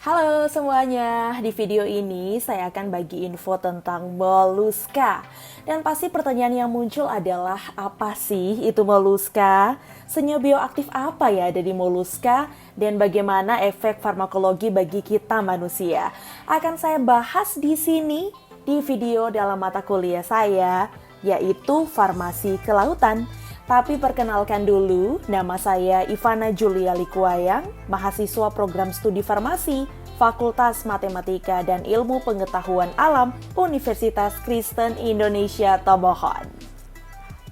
Halo semuanya, di video ini saya akan bagi info tentang moluska. Dan pasti pertanyaan yang muncul adalah apa sih itu moluska? Senyawa bioaktif apa ya ada di moluska? Dan bagaimana efek farmakologi bagi kita manusia? Akan saya bahas di sini di video dalam mata kuliah saya, yaitu Farmasi Kelautan. Tapi perkenalkan dulu, nama saya Ivana Julia Likuayang, mahasiswa program studi farmasi, Fakultas Matematika dan Ilmu Pengetahuan Alam, Universitas Kristen Indonesia Tomohon.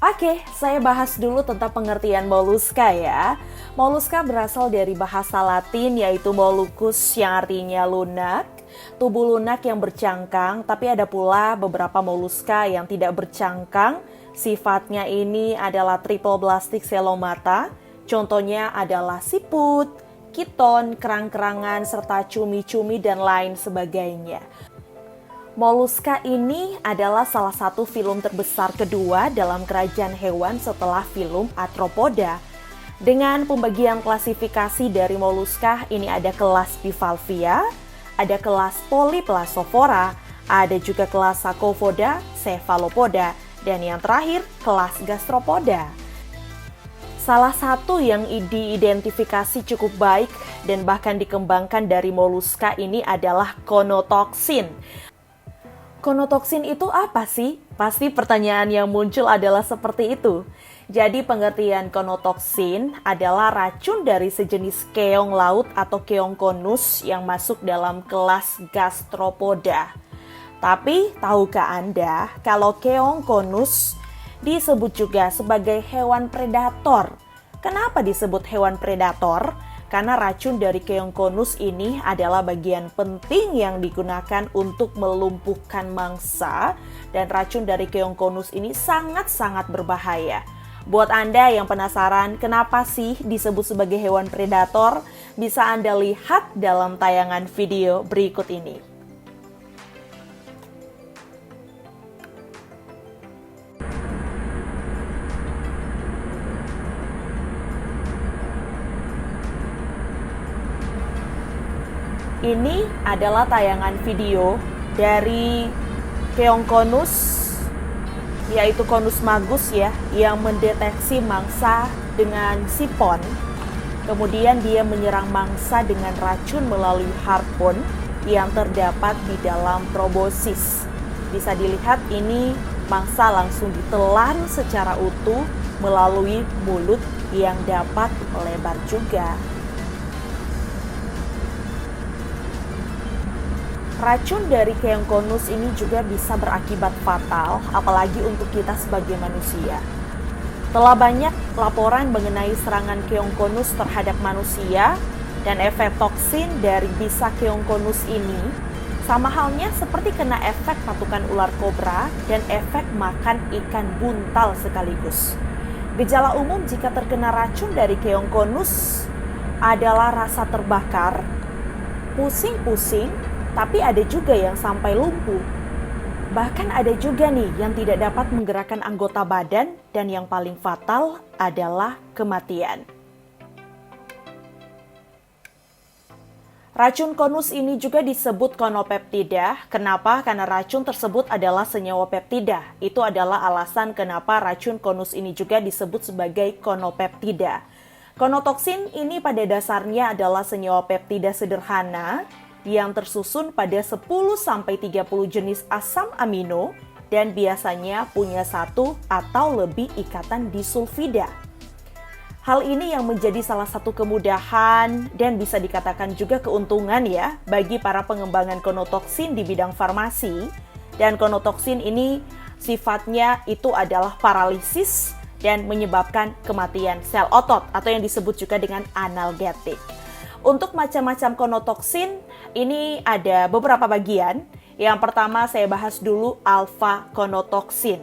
Oke, saya bahas dulu tentang pengertian moluska ya. Moluska berasal dari bahasa Latin yaitu mollucus yang artinya lunak, tubuh lunak yang bercangkang, tapi ada pula beberapa moluska yang tidak bercangkang. Sifatnya ini adalah triploblastik celomata, contohnya adalah siput, kiton, kerang-kerangan, serta cumi-cumi dan lain sebagainya. Moluska ini adalah salah satu filum terbesar kedua dalam kerajaan hewan setelah filum Arthropoda. Dengan pembagian klasifikasi dari moluska, ini ada kelas Bivalvia, ada kelas Polyplasofora, ada juga kelas Sarcopoda, Cephalopoda, dan yang terakhir, kelas Gastropoda. Salah satu yang diidentifikasi cukup baik dan bahkan dikembangkan dari moluska ini adalah konotoksin. Konotoksin itu apa sih? Pasti pertanyaan yang muncul adalah seperti itu. Jadi pengertian konotoksin adalah racun dari sejenis keong laut atau keong konus yang masuk dalam kelas Gastropoda. Tapi, tahukah Anda kalau keong konus disebut juga sebagai hewan predator? Kenapa disebut hewan predator? Karena racun dari keong konus ini adalah bagian penting yang digunakan untuk melumpuhkan mangsa, dan racun dari keong konus ini sangat-sangat berbahaya. Buat Anda yang penasaran kenapa sih disebut sebagai hewan predator, bisa Anda lihat dalam tayangan video berikut ini. Ini adalah tayangan video dari keong konus, yaitu konus magus ya, yang mendeteksi mangsa dengan sipon. Kemudian dia menyerang mangsa dengan racun melalui harpun yang terdapat di dalam proboscis. Bisa dilihat ini mangsa langsung ditelan secara utuh melalui mulut yang dapat melebar juga. Racun dari keong konus ini juga bisa berakibat fatal, apalagi untuk kita sebagai manusia. Telah banyak laporan mengenai serangan keong konus terhadap manusia, dan efek toksin dari bisa keong konus ini sama halnya seperti kena efek patukan ular kobra dan efek makan ikan buntal sekaligus. Gejala umum jika terkena racun dari keong konus adalah rasa terbakar, pusing-pusing, tapi ada juga yang sampai lumpuh. Bahkan ada juga nih yang tidak dapat menggerakkan anggota badan, dan yang paling fatal adalah kematian. Racun konus ini juga disebut konopeptida. Kenapa? Karena racun tersebut adalah senyawa peptida. Itu adalah alasan kenapa racun konus ini juga disebut sebagai konopeptida. Konotoksin ini pada dasarnya adalah senyawa peptida sederhana yang tersusun pada 10-30 jenis asam amino dan biasanya punya satu atau lebih ikatan disulfida. Hal ini yang menjadi salah satu kemudahan dan bisa dikatakan juga keuntungan ya bagi para pengembangan konotoksin di bidang farmasi. Dan konotoksin ini sifatnya itu adalah paralisis dan menyebabkan kematian sel otot atau yang disebut juga dengan analgetik. Untuk macam-macam konotoksin, ini ada beberapa bagian. Yang pertama saya bahas dulu alfa-konotoksin.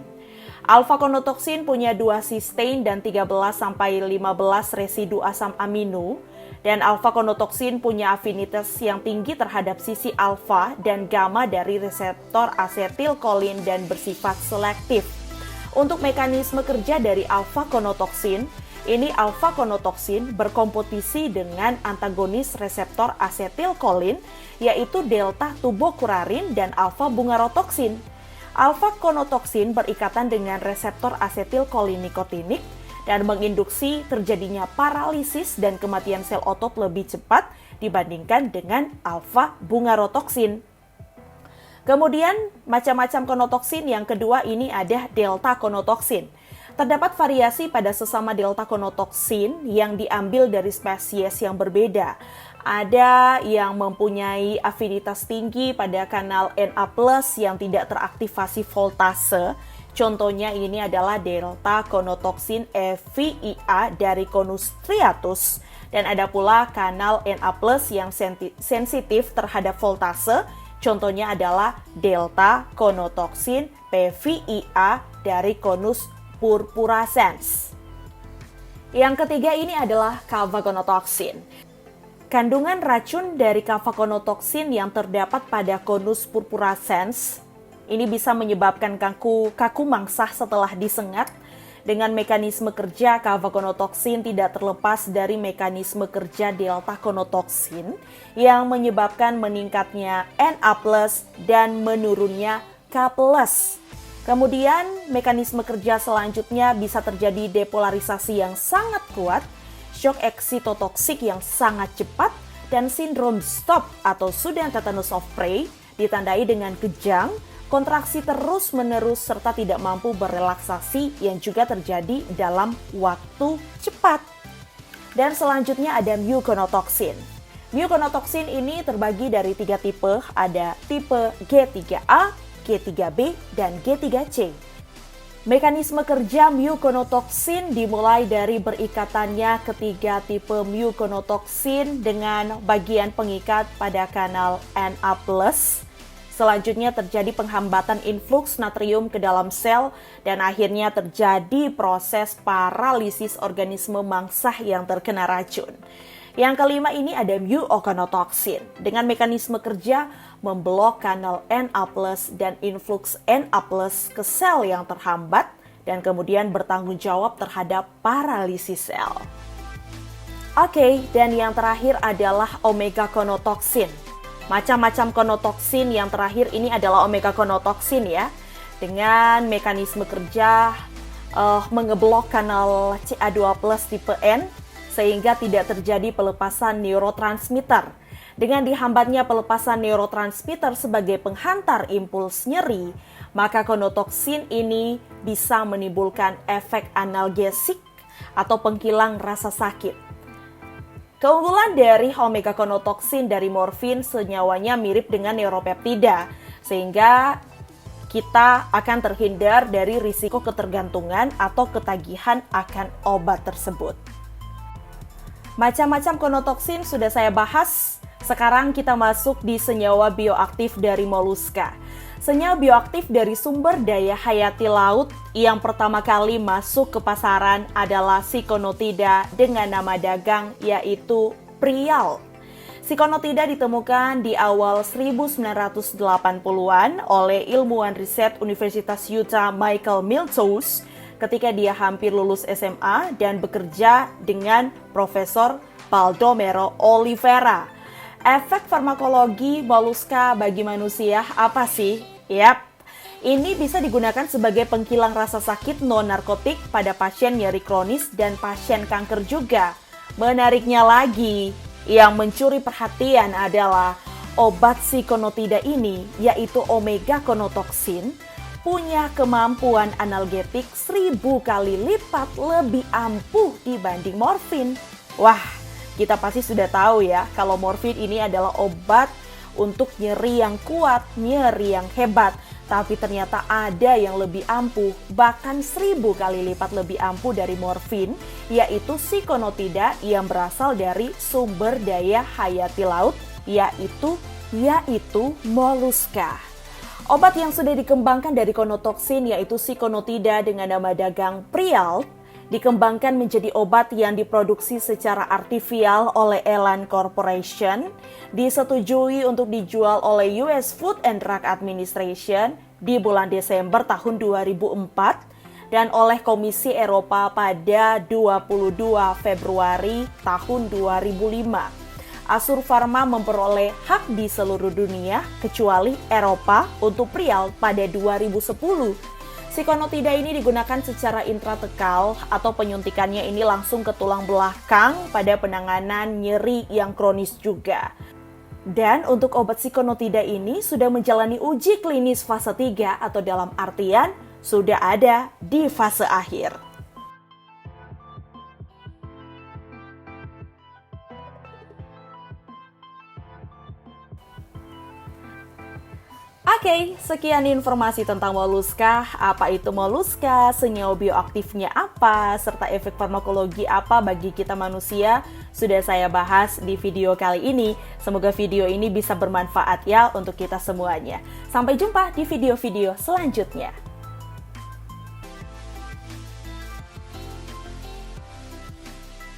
Alfa-konotoksin punya 2 sistein dan 13-15 residu asam amino. Dan alfa-konotoksin punya afinitas yang tinggi terhadap sisi alfa dan gamma dari reseptor asetilkolin dan bersifat selektif. Untuk mekanisme kerja dari alfa-konotoksin, Ini alfa-konotoksin berkompetisi dengan antagonis reseptor asetilkolin, yaitu delta tubokurarin dan alfa-bungarotoksin. Alfa-konotoksin berikatan dengan reseptor asetilkolin nikotinik dan menginduksi terjadinya paralisis dan kematian sel otot lebih cepat dibandingkan dengan alfa-bungarotoksin. Kemudian, macam-macam konotoksin yang kedua ini ada delta-konotoksin. Terdapat variasi pada sesama delta-konotoksin yang diambil dari spesies yang berbeda. Ada yang mempunyai afinitas tinggi pada kanal Na+ yang tidak teraktivasi voltase. Contohnya ini adalah delta-konotoksin EVIA dari Conus striatus. Dan ada pula kanal Na+ yang sensitif terhadap voltase. Contohnya adalah delta-konotoksin PVIA dari Conus purpurascens. Yang ketiga ini adalah kavakonotoksin. Kandungan racun dari kavakonotoksin yang terdapat pada Conus purpurascens ini bisa menyebabkan kaku mangsah setelah disengat. Dengan mekanisme kerja kavakonotoksin tidak terlepas dari mekanisme kerja delta-konotoksin yang menyebabkan meningkatnya Na+ dan menurunnya K+. Kemudian, mekanisme kerja selanjutnya bisa terjadi depolarisasi yang sangat kuat, shock eksitotoksik yang sangat cepat, dan sindrom STOP atau Sudan tetanus of prey ditandai dengan kejang, kontraksi terus-menerus serta tidak mampu berelaksasi yang juga terjadi dalam waktu cepat. Dan selanjutnya ada muconotoksin. Muconotoksin ini terbagi dari 3 tipe, ada tipe G3A, G3B, dan G3C. Mekanisme kerja muconotoksin dimulai dari berikatannya ketiga tipe muconotoksin dengan bagian pengikat pada kanal Na+. Selanjutnya terjadi penghambatan influx natrium ke dalam sel dan akhirnya terjadi proses paralisis organisme mangsah yang terkena racun. Yang kelima ini ada muoconotoksin dengan mekanisme kerja memblok kanal Na+ dan influx Na+ ke sel yang terhambat dan kemudian bertanggung jawab terhadap paralisis sel. Oke, dan yang terakhir adalah omega-konotoksin. Macam-macam konotoksin yang terakhir ini adalah omega-konotoksin ya. Dengan mekanisme kerja mengeblok kanal Ca2+ tipe N sehingga tidak terjadi pelepasan neurotransmitter. Dengan dihambatnya pelepasan neurotransmitter sebagai penghantar impuls nyeri, maka konotoksin ini bisa menimbulkan efek analgesik atau penghilang rasa sakit. Keunggulan dari omega-konotoksin dari morfin senyawanya mirip dengan neuropeptida, sehingga kita akan terhindar dari risiko ketergantungan atau ketagihan akan obat tersebut. Macam-macam konotoksin sudah saya bahas, sekarang kita masuk di senyawa bioaktif dari moluska. Senyawa bioaktif dari sumber daya hayati laut yang pertama kali masuk ke pasaran adalah Siconotida dengan nama dagang yaitu Prialt. Siconotida ditemukan di awal 1980-an oleh ilmuwan riset Universitas Utah Michael Miltos ketika dia hampir lulus SMA dan bekerja dengan Profesor Baldomero Oliveira. Efek farmakologi moluska bagi manusia apa sih? Yap, ini bisa digunakan sebagai penghilang rasa sakit non-narkotik pada pasien nyeri kronis dan pasien kanker juga. Menariknya lagi, yang mencuri perhatian adalah obat Siconotida ini, yaitu omega-konotoksin, punya kemampuan analgetik 1000 kali lipat lebih ampuh dibanding morfin. Wah, kita pasti sudah tahu ya kalau morfin ini adalah obat untuk nyeri yang kuat, nyeri yang hebat. Tapi ternyata ada yang lebih ampuh, bahkan 1000 kali lipat lebih ampuh dari morfin, yaitu Siconotida yang berasal dari sumber daya hayati laut, yaitu moluska. Obat yang sudah dikembangkan dari konotoksin yaitu Siconotida dengan nama dagang Prialt dikembangkan menjadi obat yang diproduksi secara artifisial oleh Elan Corporation, disetujui untuk dijual oleh US Food and Drug Administration di bulan Desember tahun 2004, dan oleh Komisi Eropa pada 22 Februari tahun 2005. Assur Pharma memperoleh hak di seluruh dunia kecuali Eropa untuk prial pada 2010. Sikonotida ini digunakan secara intratekal atau penyuntikannya ini langsung ke tulang belakang pada penanganan nyeri yang kronis juga. Dan untuk obat sikonotida ini sudah menjalani uji klinis fase 3 atau dalam artian sudah ada di fase akhir. Oke, sekian informasi tentang moluska, apa itu moluska, senyawa bioaktifnya apa, serta efek farmakologi apa bagi kita manusia, sudah saya bahas di video kali ini. Semoga video ini bisa bermanfaat ya untuk kita semuanya. Sampai jumpa di video-video selanjutnya.